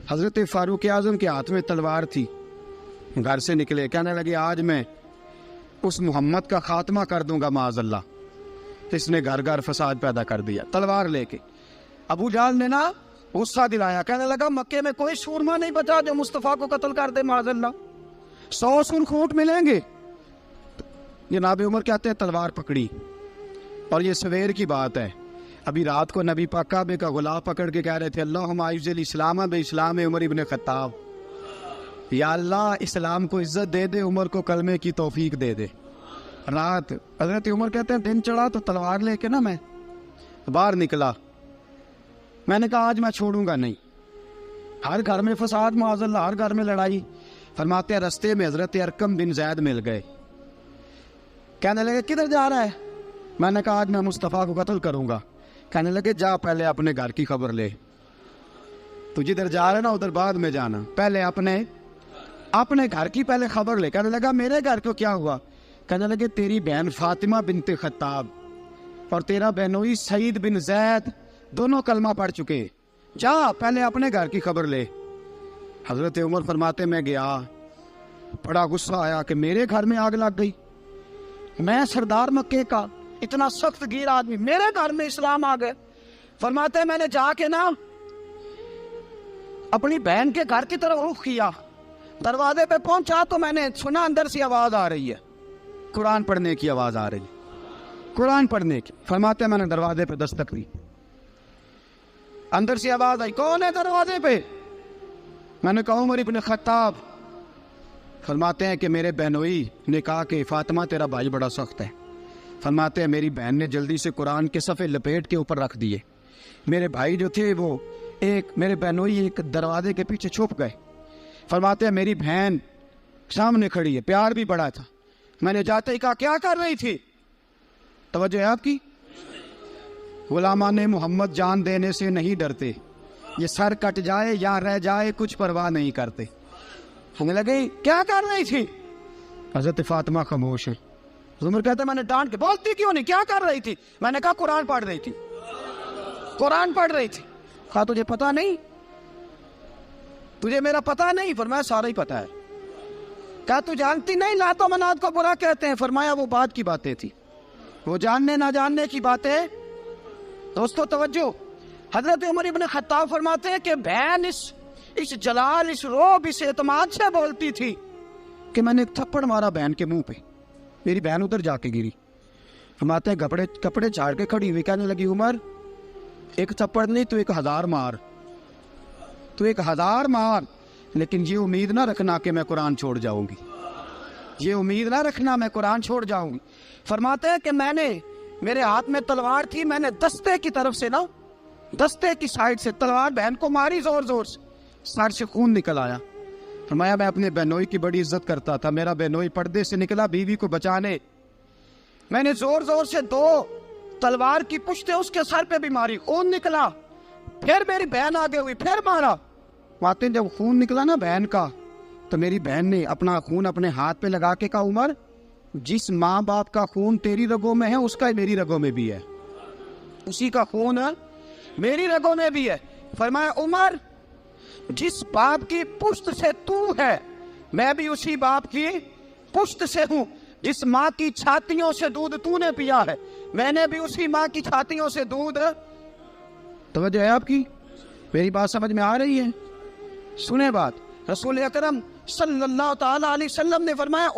حضرت فاروق اعظم کے ہاتھ میں تلوار تھی، گھر سے نکلے، کہنے لگے آج میں اس محمد کا خاتمہ کر دوں گا معاذ اللہ، اس نے گھر گھر فساد پیدا کر دیا تلوار لے کے۔ ابو جہل نے نا غصہ دلایا، کہنے لگا مکے میں کوئی سورما نہیں بچا جو مصطفیٰ کو قتل کر دے معاذ اللہ، 100 سرخوٹ ملیں گے۔ جناب عمر کہتے ہیں تلوار پکڑی، اور یہ سویر کی بات ہے، ابھی رات کو نبی پاک کعبے کا غلاف پکڑ کے کہہ رہے تھے اللہم اعز الاسلام باسلام عمر ابن خطاب، یا اللہ اسلام کو عزت دے دے، عمر کو کلمے کی توفیق دے دے۔ رات حضرت عمر کہتے ہیں دن چڑھا تو تلوار لے کے نا میں باہر نکلا، میں نے کہا آج میں چھوڑوں گا نہیں، ہر گھر میں فساد معاذ اللہ، ہر گھر میں لڑائی۔ فرماتے ہیں رستے میں حضرت ارقم بن زید مل گئے، کہنے لگے کدھر جا رہا ہے؟ میں نے کہا آج میں مصطفیٰ کو قتل کروں گا۔ کہنے لگے جا پہلے اپنے گھر کی خبر لے، تو جدھر جا رہا ہے نا ادھر بعد میں جانا، پہلے اپنے گھر کی پہلے خبر لے۔ کہنے لگا میرے گھر کو کیا ہوا؟ کہنے لگے تیری بہن فاطمہ بنت خطاب اور تیرا بہنوئی سعید بن زید دونوں کلمہ پڑھ چکے، جا پہلے اپنے گھر کی خبر لے۔ حضرت عمر فرماتے میں گیا، بڑا غصہ آیا کہ میرے گھر میں آگ لگ گئی، میں سردار مکے کا اتنا سخت گیر آدمی، میرے گھر میں اسلام آ گئے۔ فرماتے ہیں میں نے جا کے نا اپنی بہن کے گھر کی طرف رخ کیا، دروازے پہ پہنچا تو میں نے سنا اندر سے آواز آ رہی ہے، قرآن پڑھنے کی آواز آ رہی ہے، قرآن پڑھنے کی۔ فرماتے ہیں میں نے دروازے پہ دستک دی، اندر سے آواز آئی کون ہے دروازے پہ؟ میں نے کہا عمر ابن خطاب۔ فرماتے ہیں کہ میرے بہنوئی نے کہا کہ فاطمہ تیرا بھائی بڑا سخت ہے۔ فرماتے ہیں میری بہن نے جلدی سے قرآن کے صفحے لپیٹ کے اوپر رکھ دیے، میرے بھائی جو تھے وہ میرے بہنوئی ایک دروازے کے پیچھے چھپ گئے۔ فرماتے ہیں میری بہن سامنے کھڑی ہے، پیار بھی بڑا تھا، میں نے جاتے ہی کہا کیا کر رہی تھی؟ توجہ ہے آپ کی؟ غلامان محمد جان دینے سے نہیں ڈرتے، یہ سر کٹ جائے یا رہ جائے کچھ پرواہ نہیں کرتے۔ ہمیں لگے کیا کر رہی تھی؟ حضرت فاطمہ خاموش ہے۔ عمر کہتا ہے میں نے ڈانٹ کے، بولتی کیوں نہیں، کیا کر رہی تھی؟ میں نے کہا قرآن پڑھ رہی تھی، قرآن پڑھ رہی تھی۔ کہا تجھے پتا نہیں، تجھے میرا پتا نہیں؟ فرمایا سارا ہی پتا ہے۔ کہا تو جانتی نہیں لات و منات کو برا کہتے ہیں؟ فرمایا وہ بعد کی باتیں تھی، وہ جاننے نہ جاننے کی باتیں۔ دوستو توجہ، حضرت عمر ابن خطاب فرماتے ہیں کہ بہن اس جلال، اس روب، اس اعتماد سے بولتی تھی کہ میں نے ایک تھپڑ مارا بہن کے منہ پہ، میری بہن ادھر جا کے گری۔ فرماتے ہیں کپڑے جھاڑ کے کھڑی ہوئی، کہنے لگی عمر ایک تھپڑ نہیں تو 1000 مار، تو 1000 مار، لیکن یہ امید نہ رکھنا کہ میں قرآن چھوڑ جاؤں گی، یہ امید نہ رکھنا میں قرآن چھوڑ جاؤں گی۔ فرماتے ہیں کہ میرے ہاتھ میں تلوار تھی، میں نے دستے کی طرف سے نا، دستے کی سائڈ سے تلوار بہن کو ماری زور زور سے، سر سے خون نکل آیا۔ فرمایا میں اپنے بہنوئی کی بڑی عزت کرتا تھا، میرا بہنوئی پردے سے نکلا بیوی کو بچانے، میں نے زور زور سے 2 تلوار کی پشتیں اس کے سر پہ بھی ماری، خون نکلا، پھر میری بہن آگے ہوئی، پھر مارا۔ واقعی جب خون نکلا نا بہن کا تو میری بہن نے اپنا خون اپنے ہاتھ پہ لگا کے کہا عمر جس ماں باپ کا خون تیری رگوں میں ہے اس کا میری رگوں میں بھی ہے، اسی کا خون میری رگوں میں بھی ہے۔ فرمایا عمر جس باپ کی پشت سے تو ہے میں بھی اسی باپ کی پشت سے ہوں، جس ماں کی چھاتیوں سے دودھ تو نے پیا ہے میں نے بھی اسی ماں کی چھاتیوں سے دودھ۔ توجہ ہے آپ کی؟ میری بات سمجھ میں آ رہی ہے؟ سنیں بات، رسول اکرم صلی اللہ تعالیٰ علیہ وسلم نے فرمایا،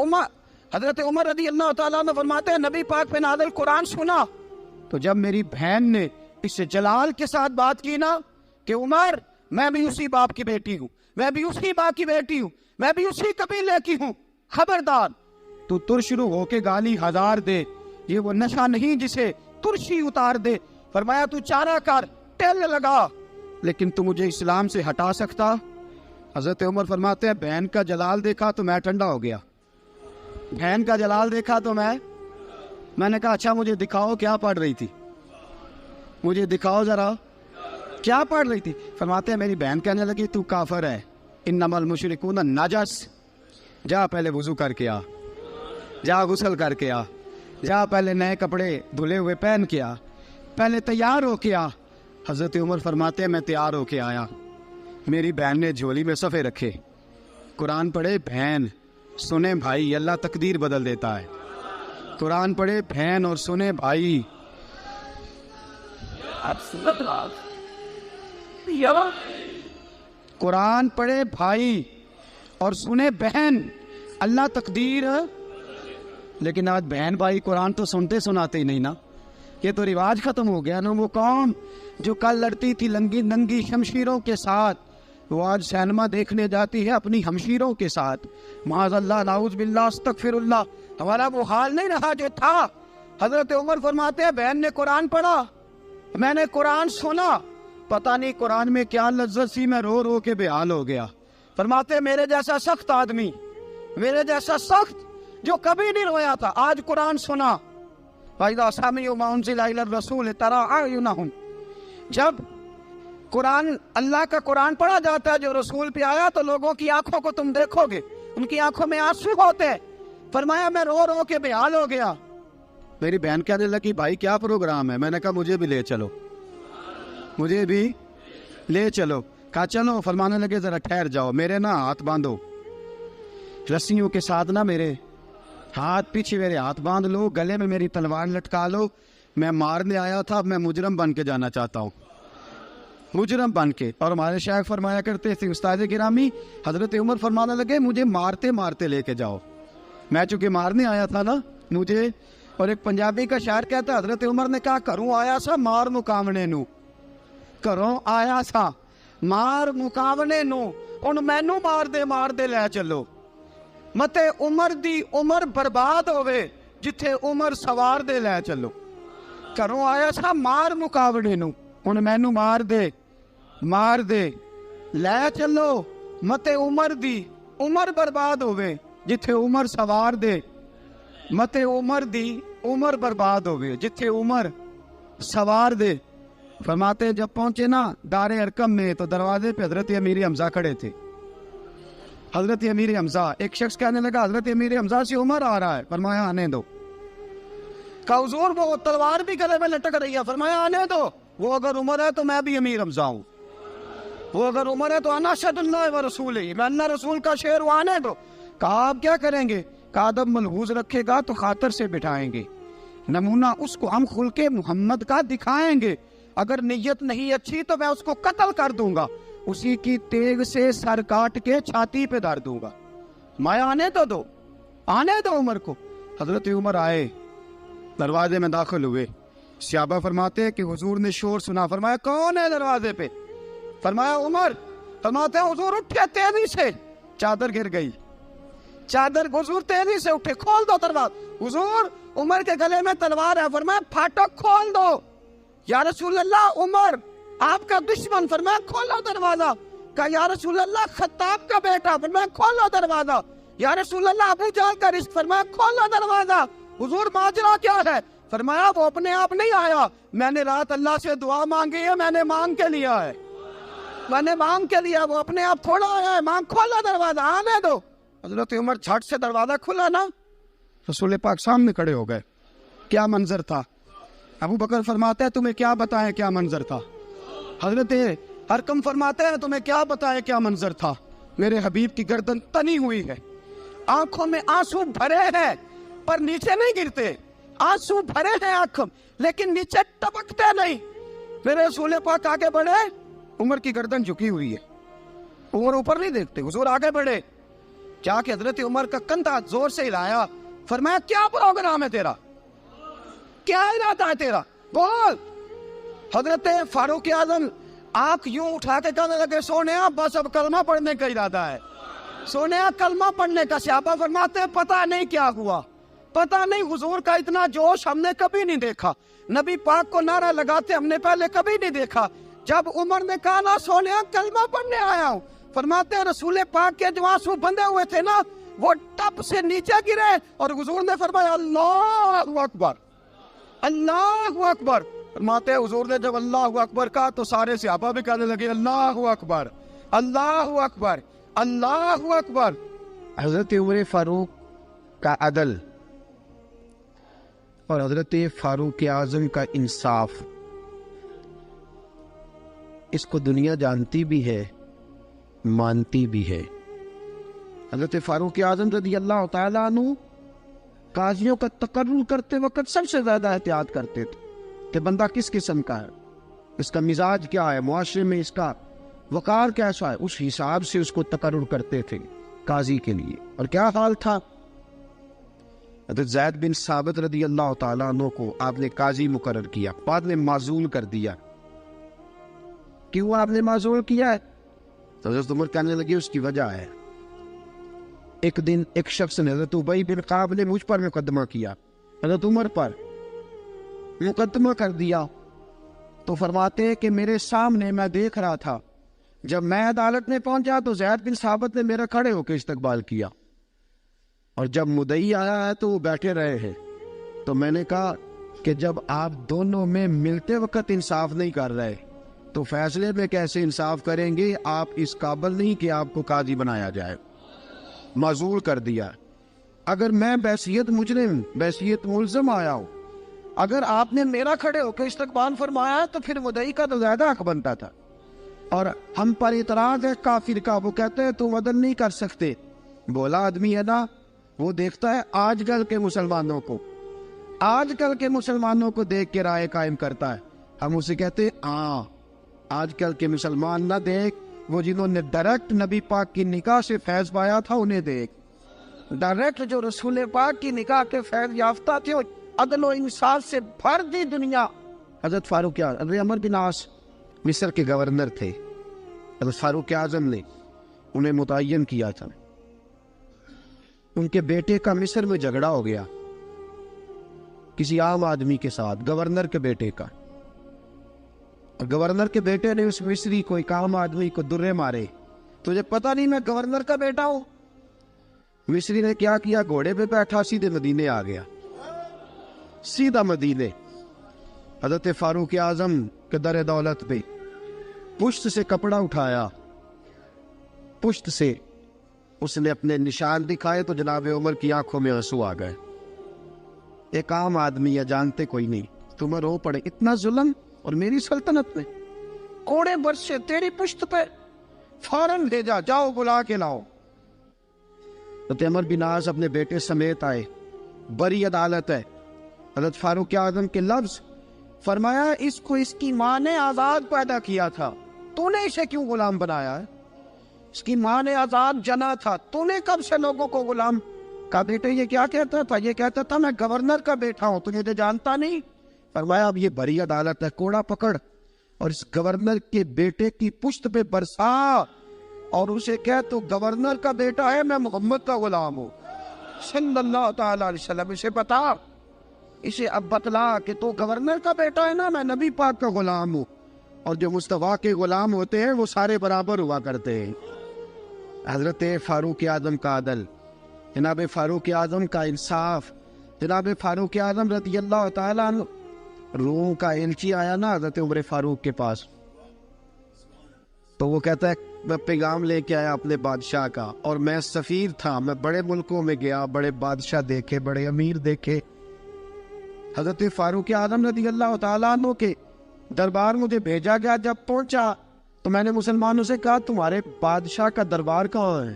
حضرت عمر رضی اللہ تعالیٰ نے فرماتے ہیں نبی پاک پہ نازل قرآن سنا تو جب میری بہن نے اس جلال کے ساتھ بات کی نا کہ عمر میں بھی اسی باپ کی بیٹی ہوں، میں بھی اسی باپ کی بیٹی ہوں، میں بھی اسی قبیلے کی ہوں، خبردار تو ترشرو ہو کے گالی 1000 دے، یہ وہ نشہ نہیں جسے ترشی اتار دے۔ فرمایا تو چارہ کر، ٹیل لگا، لیکن تو مجھے اسلام سے ہٹا سکتا؟ حضرت عمر فرماتے ہیں بہن کا جلال دیکھا تو میں ٹھنڈا ہو گیا، بہن کا جلال دیکھا تو میں نے کہا اچھا مجھے دکھاؤ کیا پڑھ رہی تھی، مجھے دکھاؤ ذرا کیا پڑھ رہی تھی۔ فرماتے ہیں میری بہن کہنے لگی تو کافر ہے، انما المشرکون نجس، جا پہلے وضو کر کے آ، جا غسل کر کے آ، جا پہلے نئے کپڑے دھلے ہوئے پہن کے آ، پہلے تیار ہو کے آ۔ حضرت عمر فرماتے ہیں میں تیار ہو کے آیا، میری بہن نے جھولی میں صفحے رکھے، قرآن پڑھے بہن، سنے بھائی، اللہ تقدیر بدل دیتا ہے. قرآن پڑھے بہن اور سنے بھائی. قرآن پڑھے بھائی اور سنے بہن، اللہ تقدیر. لیکن آج بہن بھائی قرآن تو سنتے سناتے ہی نہیں نا. یہ تو رواج ختم ہو گیا نا. وہ قوم جو کل لڑتی تھی ننگی شمشیروں کے ساتھ، وہ آج سینما دیکھنے جاتی ہے اپنی ہمشیروں کے ساتھ. معاذ اللہ، نعوذ باللہ، استغفر اللہ. ہمارا وہ حال نہیں رہا جو تھا. حضرت عمر فرماتے ہیں بہن نے قرآن پڑھا، میں نے قرآن سنا، پتہ نہیں قرآن میں کیا لذت سی، میں رو رو کے بے حال ہو گیا. فرماتے ہیں میرے جیسا سخت آدمی، میرے جیسا سخت جو کبھی نہیں رویا تھا، آج قرآن سنا. فَإِذَا سَمِعُوا مَا أُنزِلَ إِلَى الرَّسُولِ تَرَىٰ أَعْيُنَهُمْ، جب قرآن، اللہ کا قرآن پڑھا جاتا ہے جو رسول پہ آیا، تو لوگوں کی آنکھوں کو تم دیکھو گے، ان کی آنکھوں میں آنسو ہوتے ہیں. فرمایا میں رو رو کے بے حال ہو گیا. میری بہن کہنے لگی بھائی کیا پروگرام ہے؟ میں نے کہا مجھے بھی لے چلو، مجھے بھی لے چلو. کہا چلو. فرمانے لگے ذرا ٹھہر جاؤ، میرے نا ہاتھ باندھو رسیوں کے ساتھ، نا میرے ہاتھ پیچھے میرے ہاتھ باندھ لو، گلے میں میری تلوار لٹکا لو. میں مارنے آیا تھا، اب میں مجرم بن کے جانا چاہتا ہوں، مجرم بن کے. اور ہمارے شیخ فرمایا کرتے تھے، استاد گرامی حضرت عمر فرمانے لگے مجھے مارتے مارتے لے کے جاؤ. میں چونکہ مارنے آیا تھا نا مجھے. اور ایک پنجابی کا شاعر کہتا ہے حضرت عمر نے کہا کروں آیا سا مار مکاونے نو، کروں آیا سا مار مکاونے نو، ان مینو مار دے لے چلو. متے عمر دی عمر برباد ہوئے جتھے عمر سوار دے لے چلو. کروں آیا سا مار مکاونے نو، ان مینو مار دے لے چلو. متے عمر دی عمر برباد ہوئے جتھے عمر سوار دے، متے عمر دی عمر برباد ہوئے جتھے عمر سوار دے. فرماتے جب پہنچے نا دار ارقم میں تو دروازے پہ حضرت امیر حمزہ کھڑے تھے. حضرت امیر حمزہ، ایک شخص کہنے لگا حضرت امیر حمزہ سے عمر آ رہا ہے. فرمایا آنے دو. کہا حضور وہ تلوار بھی گلے میں لٹک رہی ہے. فرمایا آنے دو. وہ اگر عمر ہے تو میں بھی امیر حمزہ ہوں، وہ اگر عمر ہے تو انا اشہد اللہ و رسولہ، میں اللہ رسول کا شعر ہوں، آنے دو. کہا آپ کیا کریں گے؟ کہا ادب ملحوظ رکھے گا تو خاطر سے بٹھائیں گے، نمونہ اس کو ہم خلق محمد کا دکھائیں گے، اگر نیت نہیں اچھی تو میں اس کو قتل کر دوں گا، اسی کی تیغ سے سر کاٹ کے چھاتی پہ دھر دوں گا. میں آنے تو دو، آنے دو عمر کو. حضرت عمر آئے، دروازے میں داخل ہوئے. صحابہ فرماتے ہیں کہ حضور نے شور سنا. فرمایا کون ہے دروازے پہ؟ فرمایا عمر. فرماتے ہیں حضور اٹھے تیزی سے، چادر گر گئی، چادر. حضور تیزی سے اٹھے، کھول دو دروازہ. حضور عمر کے گلے میں تلوار ہے. فرمایا پھاٹک کھول دو. یا رسول اللہ عمر آپ کا دشمن. فرمایا کھولو دروازہ. کہا یا رسول اللہ خطاب کا بیٹا. فرمایا کھولو دروازہ. یا رسول اللہ ابو جہل کا رزق. فرمایا کھولو دروازہ. حضور ماجرا کیا ہے؟ فرمایا وہ اپنے آپ نہیں آیا، میں نے رات اللہ سے دعا مانگی ہے، میں نے مانگ کے لیا ہے، میں نے مانگ کے لیا، وہ اپنے آپ تھوڑا آیا ہے. مانگ. کھولا دروازہ، آنے دو. حضرت عمر جھٹ سے دروازہ کھلا نا، رسول پاک سامنے کھڑے ہو گئے. کیا منظر تھا. ابو بکر فرماتے ہیں تمہیں کیا بتائیں کیا منظر تھا. حضرت ارقم فرماتے ہیں تمہیں کیا بتائیں کیا منظر تھا. میرے حبیب کی گردن تنی ہوئی ہے، آنکھوں میں آنسو بھرے ہیں پر نیچے نہیں گرتے. آنسو بھرے ہیں آنکھوں لیکن نیچے ٹپکتے نہیں. میرے رسول پاک آگے بڑھے، عمر کی گردن جھکی ہوئی ہے، عمر اوپر نہیں دیکھتے. حضور آگے بڑھے، جا کے حضرت عمر کا کندھا زور سے ہلایا. فرمایا کیا پروگرام ہے تیرا، کیا ارادہ ہے تیرا، بول. حضرت فاروق اعظم آنکھ یوں اٹھا کے کہنے لگے سونیا بس اب کلمہ پڑھنے کا ارادہ ہے، سونیا کلمہ پڑھنے کا. صحابہ فرماتے ہیں پتہ نہیں کیا ہوا، پتہ نہیں. حضور کا اتنا جوش ہم نے کبھی نہیں دیکھا، نبی پاک کو نعرہ لگاتے ہم نے پہلے کبھی نہیں دیکھا. جب عمر نے کہا نا سونیا کلمہ پڑھنے آیا ہوں، فرماتے ہیں رسول پاک کے جو آنسو بندے ہوئے تھے نا وہ ٹپ سے نیچے گرے اور حضور نے فرمایا اللہ اکبر، اللہ اکبر. فرماتے ہیں حضور نے جب اللہ اکبر کہا تو سارے صحابہ بھی کہنے لگے اللہ اکبر، اللہ اکبر، اللہ اکبر. حضرت عمر فاروق کا عدل اور حضرت فاروق اعظم کا انصاف، اس کو دنیا جانتی بھی ہے مانتی بھی ہے۔ حضرت فاروق اعظم رضی اللہ تعالیٰ عنہ قاضیوں کا تقرر کرتے وقت سب سے زیادہ احتیاط کرتے تھے کہ بندہ کس قسم کا ہے، اس کا مزاج کیا ہے، معاشرے میں اس کا وقار کیسا ہے، اس حساب سے اس کو تقرر کرتے تھے قاضی کے لیے۔ اور کیا حال تھا؟ حضرت زید بن ثابت رضی اللہ تعالیٰ عنہ کو آپ نے قاضی مقرر کیا، بعد میں معزول کر دیا۔ کیوں آپ نے معزول کیا ہے؟ تو حضرت عمر کہنے لگے اس کی وجہ ہے، ایک دن ایک شخص نے حضرت ابی بن کعب نے مجھ پر مقدمہ کیا، حضرت عمر پر مقدمہ کر دیا، تو فرماتے ہیں کہ میرے سامنے میں دیکھ رہا تھا، جب میں عدالت میں پہنچا تو زید بن ثابت نے میرا کھڑے ہو کے استقبال کیا، اور جب مدعی آیا ہے تو وہ بیٹھے رہے ہیں۔ تو میں نے کہا کہ جب آپ دونوں میں ملتے وقت انصاف نہیں کر رہے تو فیصلے میں کیسے انصاف کریں گے؟ آپ اس قابل نہیں کہ آپ کو قاضی بنایا جائے، معزول کر دیا۔ اگر میں بحیثیت مجرم، بحیثیت ملزم آیا ہوں، اگر آپ نے میرا کھڑے ہو کے استقبال فرمایا تو پھر مدعی کا تو زیادہ حق بنتا تھا۔ اور ہم پر اعتراض ہے کافر کا، وہ کہتے ہیں تم عدل نہیں کر سکتے۔ بولا آدمی ہے نا، وہ دیکھتا ہے آج کل کے مسلمانوں کو، آج کل کے مسلمانوں کو دیکھ کے رائے قائم کرتا ہے۔ ہم اسے کہتے ہیں ہاں آج کل کے مسلمان نہ دیکھ، وہ جنہوں نے ڈائریکٹ نبی پاک کی نکاح سے فیض پایا تھا انہیں دیکھ، ڈائریکٹ جو رسول پاک کی نکاح کے فیض یافتہ تھے، عدل و انصاف سے بھر دی دنیا۔ حضرت فاروق اعظم، حضرت عمرو بن عاص مصر کے گورنر تھے، حضرت فاروق اعظم نے انہیں متعین کیا تھا۔ ان کے بیٹے کا مصر میں جھگڑا ہو گیا کسی عام آدمی کے ساتھ، گورنر کے بیٹے کا، اور گورنر کے بیٹے نے اس مصری کو، ایک عام آدمی کو درے مارے۔ تجھے پتہ نہیں میں گورنر کا بیٹا ہوں؟ مصری نے کیا کیا؟ گھوڑے پہ بیٹھا سیدھے مدینے آ گیا، سیدھا مدینے۔ حضرت فاروق اعظم کے در دولت پہ پشت سے کپڑا اٹھایا، پشت سے اس نے اپنے نشان دکھائے تو جناب عمر کی آنکھوں میں آنسو آ گئے۔ ایک عام آدمی ہے، جانتے کوئی نہیں، تمہیں رو پڑے، اتنا ظلم اور میری سلطنت میں، کوڑے برسے تیری پشت پہ، فوراً بھیجا، جاؤ بلا کے لاؤ۔ حضرت عمر بن عاص اپنے بیٹے سمیت آئے، بڑی عدالت ہے۔ حضرت فاروق اعظم کے لفظ، فرمایا اس کو اس کی ماں نے آزاد پیدا کیا تھا، تو نے اسے کیوں غلام بنایا ہے؟ اس کی ماں نے آزاد جنا تھا، تو نے کب سے لوگوں کو غلام کا؟ بیٹے یہ کیا کہتا تھا؟ یہ کہتا تھا میں گورنر کا بیٹا ہوں، تجھے تو جانتا نہیں۔ فرمایا اب یہ بڑی عدالت ہے، کوڑا پکڑ اور اس گورنر کے بیٹے کی پشت پہ برسا اور اسے کہہ تو گورنر کا بیٹا ہے، میں محمد کا غلام ہوں صلی اللہ تعالی علیہ وسلم۔ اسے بتا، اسے اب بتلا کہ تو گورنر کا بیٹا ہے نا، میں نبی پاک کا غلام ہوں، اور جو مصطفیٰ کے غلام ہوتے ہیں وہ سارے برابر ہوا کرتے ہیں۔ حضرت فاروق اعظم کا عدل، جناب فاروق اعظم کا انصاف، جناب فاروق اعظم رضی اللہ تعالیٰ عنہ۔ روم کا ایلچی آیا نا حضرت عمر فاروق کے پاس، تو وہ کہتا ہے میں پیغام لے کے آیا اپنے بادشاہ کا، اور میں سفیر تھا، میں بڑے ملکوں میں گیا، بڑے بادشاہ دیکھے، بڑے امیر دیکھے۔ حضرت فاروق اعظم رضی اللہ تعالیٰ عنہ کے دربار مجھے بھیجا گیا۔ جب پہنچا تو میں نے مسلمانوں سے کہا تمہارے بادشاہ کا دربار کہاں ہے؟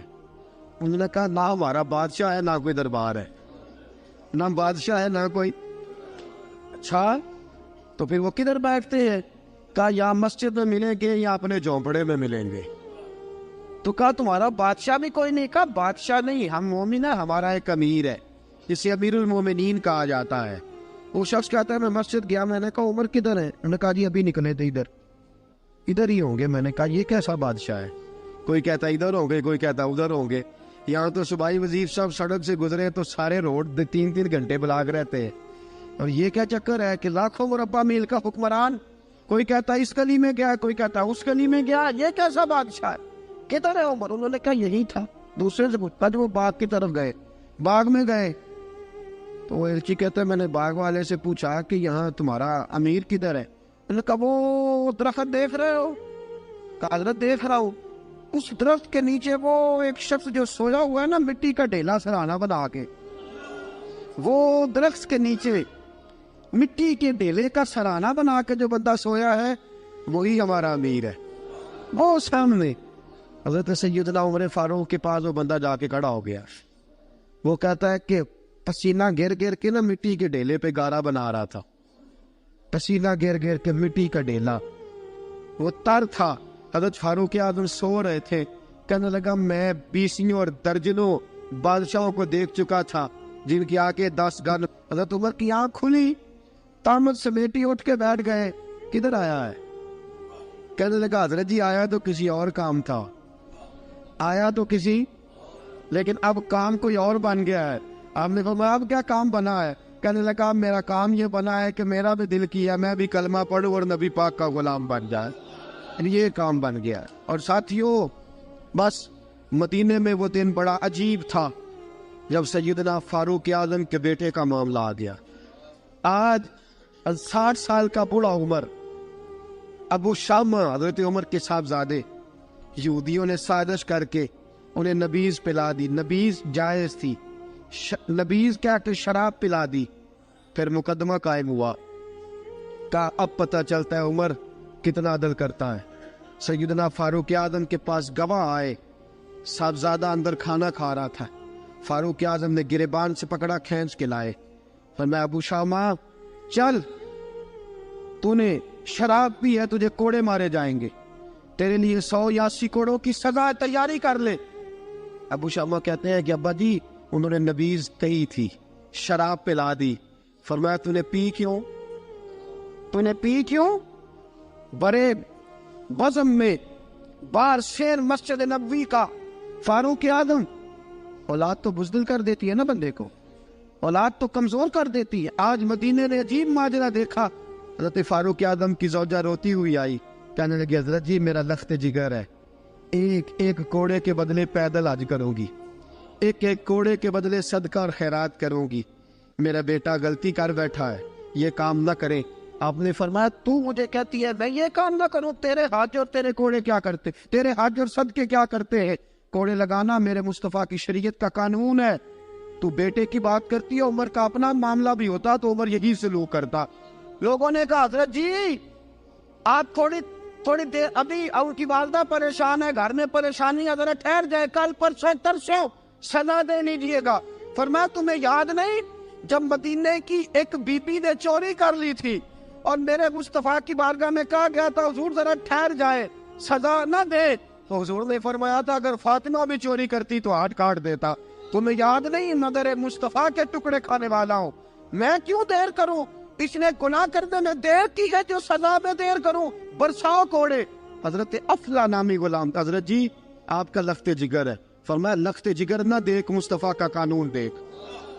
انہوں نے کہا نہ ہمارا بادشاہ ہے نہ کوئی دربار ہے، نہ بادشاہ ہے نہ کوئی۔ اچھا تو پھر وہ کدھر بیٹھتے ہیں؟ کہا یا مسجد میں ملیں گے یا اپنے جھونپڑے میں ملیں گے۔ تو کہا تمہارا بادشاہ بھی کوئی نہیں؟ کہا بادشاہ نہیں، ہم مومن ہیں، ہمارا ایک امیر ہے جسے امیر المومنین کہا جاتا ہے۔ وہ شخص کہتا ہے میں مسجد گیا، میں نے کہا عمر کدھر ہے؟ انہوں نے کہا جی ابھی نکلے تھے، ادھر ہی ہوں گے۔ میں نے کہا یہ کیسا بادشاہ ہے؟ کوئی کہتا ادھر ہوں گے، کوئی کہتا ادھر ہوں گے۔ یہاں تو صوبائی وزیر صاحب سڑک سے گزرے تو سارے روڈ 3 گھنٹے بلاک رہتے ہیں، اور یہ کیا چکر ہے کہ لاکھوں مربع میل کا حکمران، کوئی کہتا اس گلی میں گیا، کوئی کہتا اس گلی میں گیا، یہ کیسا بادشاہ ہے؟ کدھر ہے عمر؟ انہوں نے کہا یہی تھا۔ دوسرے سے پوچھا جو وہ باغ کی طرف گئے، باغ میں گئے تو وہ ایلچی کہتا ہے میں نے باغ والے سے پوچھا کہ یہاں تمہارا امیر کدھر ہے؟ انہوں نے کہا وہ درخت دیکھ رہے ہو؟ کہا حضرت دیکھ رہا ہوں۔ اس درخت کے نیچے وہ ایک شخص جو سویا ہوا ہے نا، مٹی کا ڈھیلا سرہانہ بنا کے، وہ درخت کے نیچے مٹی کے ڈھیلے کا سرہانہ بنا کے جو بندہ سویا ہے وہی ہمارا امیر ہے۔ وہ سامنے حضرت سیدنا عمر فاروق کے پاس وہ بندہ جا کے کھڑا ہو گیا. وہ کہتا ہے کہ پسینہ گر گر کے نا مٹی کے ڈھیلے پہ گارا بنا رہا تھا. پسینہ گر گر کے مٹی کا ڈھیلا, وہ تر تھا. حضرت فاروق اعظم سو رہے تھے. کہنے لگا میں 20 اور درجنوں بادشاہوں کو دیکھ چکا تھا جن کی آنکھیں 10 گن. حضرت عمر کی آنکھ کھلی, تامت سمیٹی اٹھ کے بیٹھ گئے. کدھر آیا ہے؟ کہنے لگا حضرت جی آیا تو کسی اور کام تھا, آیا تو کسی, لیکن اب کام کوئی اور بن گیا ہے. آپ نے فرمایا اب کیا کام بنا ہے؟ کہنے لگا میرا کام یہ بنا ہے کہ میرا بھی دل کیا میں بھی کلمہ پڑھوں اور نبی پاک کا غلام بن جائے. یہ کام بن گیا. اور ساتھیوں بس مدینے میں وہ دن بڑا عجیب تھا جب سیدنا فاروق اعظم کے بیٹے کا معاملہ آ گیا. آج 60 سال کا بوڑھا عمر, ابو شامہ حضرت عمر کے صاحبزادے, یہودیوں نے سازش کر کے انہیں نبیذ پلا دی. نبیذ جائز تھی, نبیذ کیا کہ شراب پلا دی. پھر مقدمہ قائم ہوا. کہا اب پتہ چلتا ہے عمر کتنا عدل کرتا ہے. سیدنا فاروق اعظم کے پاس گواہ آئے. صاحبزادہ اندر کھانا کھا رہا تھا. فاروق اعظم نے گریبان سے پکڑا, کھینچ کے لائے. فرمایا ابو شامہ چل, تو نے شراب پی ہے, تجھے کوڑے مارے جائیں گے, تیرے لیے 100 یا 80 کوڑوں کی سزا تیاری کر لے. ابو شامہ کہتے ہیں کہ ابا جی انہوں نے نبیذ کہی تھی, شراب پلا دی. فرمایا تو نے پی کیوں؟ تو نے پی کیوں؟ بڑے بزم میں بار شیر مسجد نبوی کا فاروق اعظم. اولاد تو بزدل کر دیتی ہے نا بندے کو, اولاد تو کمزور کر دیتی ہے. آج مدینے نے عجیب ماجرا دیکھا. حضرت فاروق اعظم کی زوجہ روتی ہوئی آئی, کہنے لگی حضرت جی میرا لخت جگر ہے, ایک کوڑے کے بدلے پیدل حج کروں گی, ایک کوڑے کے بدلے صدقہ اور خیرات کروں گی. میرا بیٹا غلطی کر بیٹھا ہے, یہ کام نہ کرے. آپ نے فرمایا تو مجھے کہتی ہے میں یہ کام نہ کروں؟ تیرے حج اور تیرے کوڑے کیا کرتے, تیرے حج اور صدقے کیا کرتے ہیں؟ کوڑے لگانا میرے مصطفیٰ کی شریعت کا قانون ہے. تو بیٹے کی بات کرتی ہے, عمر کا اپنا معاملہ بھی ہوتا تو عمر یہی سلوک کرتا. لوگوں نے کہا حضرت جی آپ تھوڑی دیر, ابھی ان کی والدہ پریشان ہے, گھر میں پریشانی ہے, ذرا ٹھہر جائے, کل پرسوں ترسوں سزا دے لیجیے گا. فرمایا تمہیں یاد نہیں جب مدینے کی ایک بی بی نے چوری کر لی تھی اور میرے مصطفیٰ کی بارگاہ میں کہا گیا تھا حضور ذرا ٹھہر جائے, سزا نہ دے, تو حضور نے فرمایا تھا اگر فاطمہ بھی چوری کرتی تو ہاتھ کاٹ دیتا. تمہیں یاد نہیں نظر مصطفیٰ کے ٹکڑے کھانے والا ہوں, میں کیوں دیر کروں؟ اس نے گناہ کرنے میں دیر کی ہے جو سزا میں دیر کروں, برساؤ کوڑے. حضرت افلا نامی غلام, حضرت جی آپ کا لخت جگر ہے. فرمایا لخت جگر نہ دیکھ, مصطفیٰ کا قانون دیکھ.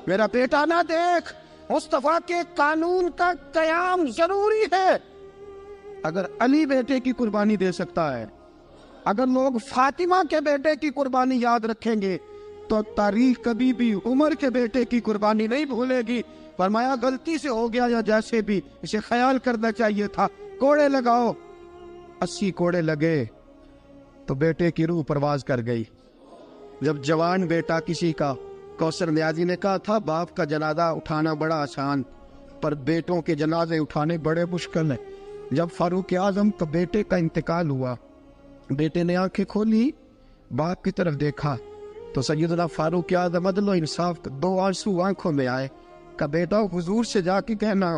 میرا بیٹا نہ دیکھ, مصطفیٰ کے قانون کا قیام ضروری ہے. اگر علی بیٹے کی قربانی دے سکتا ہے, اگر لوگ فاطمہ کے بیٹے کی قربانی یاد رکھیں گے تو تاریخ کبھی بھی عمر کے بیٹے کی قربانی نہیں بھولے گی. فرمایا غلطی سے ہو گیا یا جیسے بھی, اسے خیال کرنا چاہیے تھا. کوڑے لگاؤ. 80 کوڑے لگے تو بیٹے کی روح پرواز کر گئی. جب جوان بیٹا کسی کا, کوثر نیازی نے کہا تھا باپ کا جنازہ اٹھانا بڑا آسان پر بیٹوں کے جنازے اٹھانے بڑے مشکل ہیں. جب فاروق اعظم کا بیٹے کا انتقال ہوا, بیٹے نے آنکھیں کھولی, باپ کی طرف دیکھا تو سیدنا فاروق اعظم عدل و انصاف, 2 آنسو آنکھوں میں آئے. کہ بیٹا حضور سے جا کے کہنا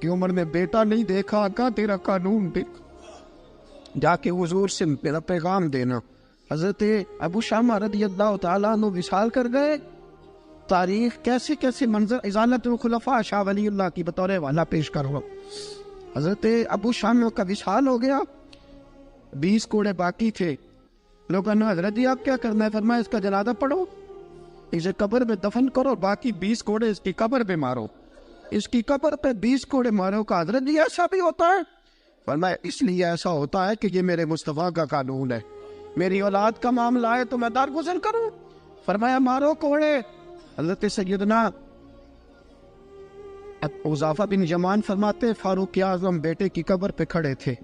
کہ عمر نے بیٹا نہیں دیکھا, آقا تیرا قانون دیکھ, جا کے حضور سے میرا پیغام دینا. حضرت ابو شامہ رضی اللہ تعالیٰ عنہ وصال کر گئے. تاریخ کیسے کیسے منظر ازالت الخلفاء شاہ ولی اللہ کی بطور والا پیش کر رہا ہوں. حضرت ابو شامہ کا وصال ہو گیا, 20 کوڑے باقی تھے. لوگوں نے حضرت جی آپ کیا کرنا ہے؟ فرمایا اس کا جنازہ پڑھو, اسے قبر میں دفن کرو, باقی 20 کوڑے اس کی قبر پہ مارو, اس کی قبر پہ 20 کوڑے مارو. کا حضرت جی ایسا بھی ہوتا ہے؟ فرمایا اس لیے ایسا ہوتا ہے کہ یہ میرے مصطفیٰ کا قانون ہے, میری اولاد کا معاملہ ہے تو میں درگزر کروں. فرمایا مارو کوڑے. حضرت سیدنا حذیفہ بن یمان فرماتے فاروق اعظم بیٹے کی قبر پہ کھڑے تھے,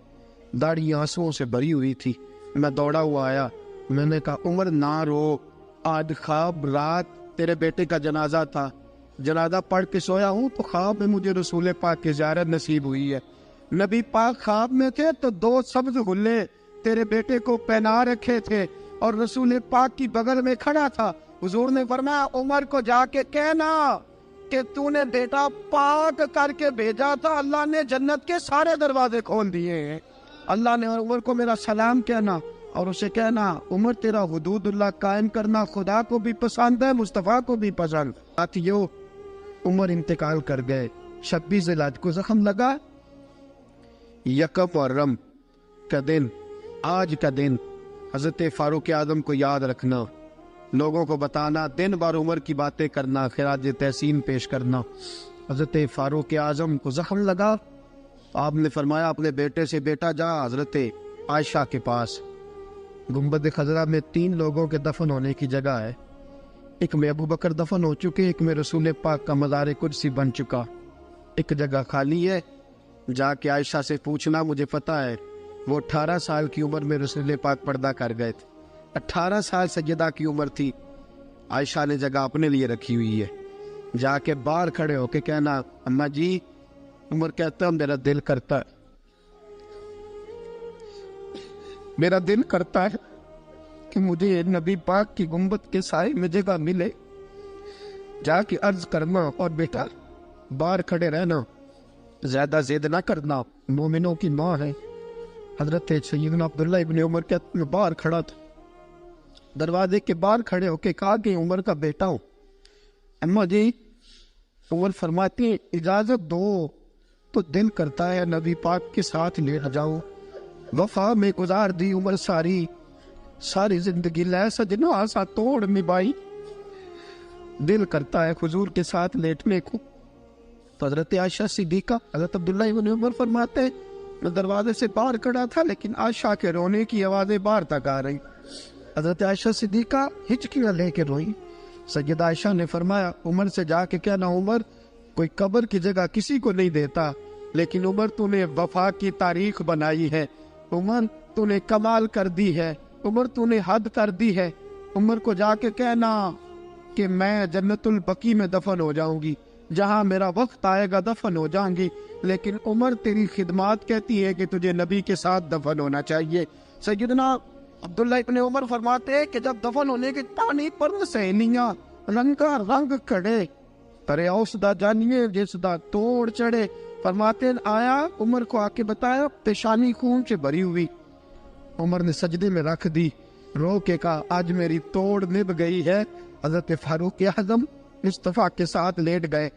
داڑھی آنسوؤں سے بھری ہوئی تھی. میں دوڑا ہوا آیا, میں نے کہا عمر نہ رو, آج خواب رات تیرے بیٹے کا جنازہ تھا, جنازہ پڑھ کے سویا ہوں تو خواب میں مجھے رسول پاک کی زیارت نصیب ہوئی ہے. نبی پاک خواب میں تھے تو 2 سبز غلے تیرے بیٹے کو پہنا رکھے تھے اور رسول پاک کی بغل میں کھڑا تھا۔ حضور نے فرمایا عمر کو جا کے کہنا کہ تو نے بیٹا پاک کر کے بھیجا تھا، اللہ نے جنت کے سارے دروازے کھول دیے ہیں۔ اللہ نے عمر کو میرا سلام کہنا اور اسے کہنا عمر تیرا حدود اللہ قائم کرنا خدا کو بھی پسند ہے، مصطفیٰ کو بھی پسند۔ ساتھیو عمر انتقال کر گئے، 26 ذی الحجہ کو زخم لگا، یکم محرم کا دن، آج کا دن حضرت فاروق اعظم کو یاد رکھنا، لوگوں کو بتانا، دن بار عمر کی باتیں کرنا، خراج تحسین پیش کرنا۔ حضرت فاروق اعظم کو زخم لگا، آپ نے فرمایا اپنے بیٹے سے بیٹا جا حضرت عائشہ کے پاس، گنبد خضرا میں 3 لوگوں کے دفن ہونے کی جگہ ہے، ایک میں ابو بکر دفن ہو چکے، ایک میں رسول پاک کا مزار قدسی بن چکا، ایک جگہ خالی ہے، جا کے عائشہ سے پوچھنا، مجھے پتہ ہے وہ 18 سال کی عمر میں رسول پاک پردہ کر گئے تھے، 18 سال سیدہ کی عمر تھی، عائشہ نے جگہ اپنے لیے رکھی ہوئی ہے، جا کے باہر کھڑے ہو کے کہنا اماں جی، عمر کہتا ہے میرا دل کرتا ہے، میرا دل کرتا ہے کہ مجھے نبی پاک کی گنبد کے سائے میں جگہ ملے، جا کے عرض کرنا اور بیٹا باہر کھڑے رہنا، زیادہ زید نہ کرنا، مومنوں کی ماں ہے۔ حضرت سیدنا عبداللہ ابن عمر کے میں باہر کھڑا تھا، دروازے کے باہر کھڑے ہو کے کہا کہ عمر کا بیٹا ہوں۔ اماں جی، عمر فرماتی ہیں اجازت دو تو دل کرتا ہے نبی پاک کے ساتھ لیٹ جاؤں، وفا میں گزار دی عمر ساری زندگی لے سجنا آسا توڑ نبھائی، دل کرتا ہے حضور کے ساتھ لیٹنے کو۔ تو حضرت عائشہ صدیقہ، حضرت عبداللہ ابن عمر فرماتے ہیں میں دروازے سے باہر کھڑا تھا لیکن عائشہ کے رونے کی آوازیں باہر تک آ رہی، حضرت عائشہ صدیقہ ہچکیاں لے کے روئی۔ سیدہ عائشہ نے فرمایا عمر سے جا کے کہنا عمر کوئی قبر کی جگہ کسی کو نہیں دیتا، لیکن عمر تو نے وفا کی تاریخ بنائی ہے، عمر تو نے کمال کر دی ہے، عمر تو نے حد کر دی ہے، عمر کو جا کے کہنا کہ میں جنت البقیع میں دفن ہو جاؤں گی، جہاں میرا وقت آئے گا دفن ہو جاؤں گی، لیکن عمر تیری خدمات کہتی ہے کہ تجھے نبی کے ساتھ دفن ہونا چاہیے۔ سیدنا عبداللہ ابن عمر فرماتے ہیں کہ جب دفن ہونے کے پانی پر سہیلیاں رنگا رنگ کھڑے، ترے اوسدا جانیے جس دا توڑ چڑھے، فرماتے ہیں آیا عمر کو آ کے بتایا پیشانی خون سے بھری ہوئی، عمر نے سجدے میں رکھ دی، رو کے کہا آج میری توڑ نبھ گئی ہے۔ حضرت فاروق اعظم مصطفیٰ کے ساتھ لیٹ گئے،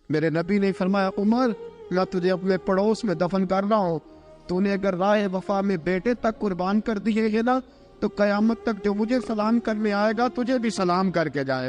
میرے نبی نے فرمایا عمر میں تجھے اپنے پڑوس میں دفن کر رہا ہوں، تو نے اگر راہ وفا میں بیٹے تک قربان کر دیے ہے نا تو قیامت تک جو مجھے سلام کرنے آئے گا تجھے بھی سلام کر کے جائے گا۔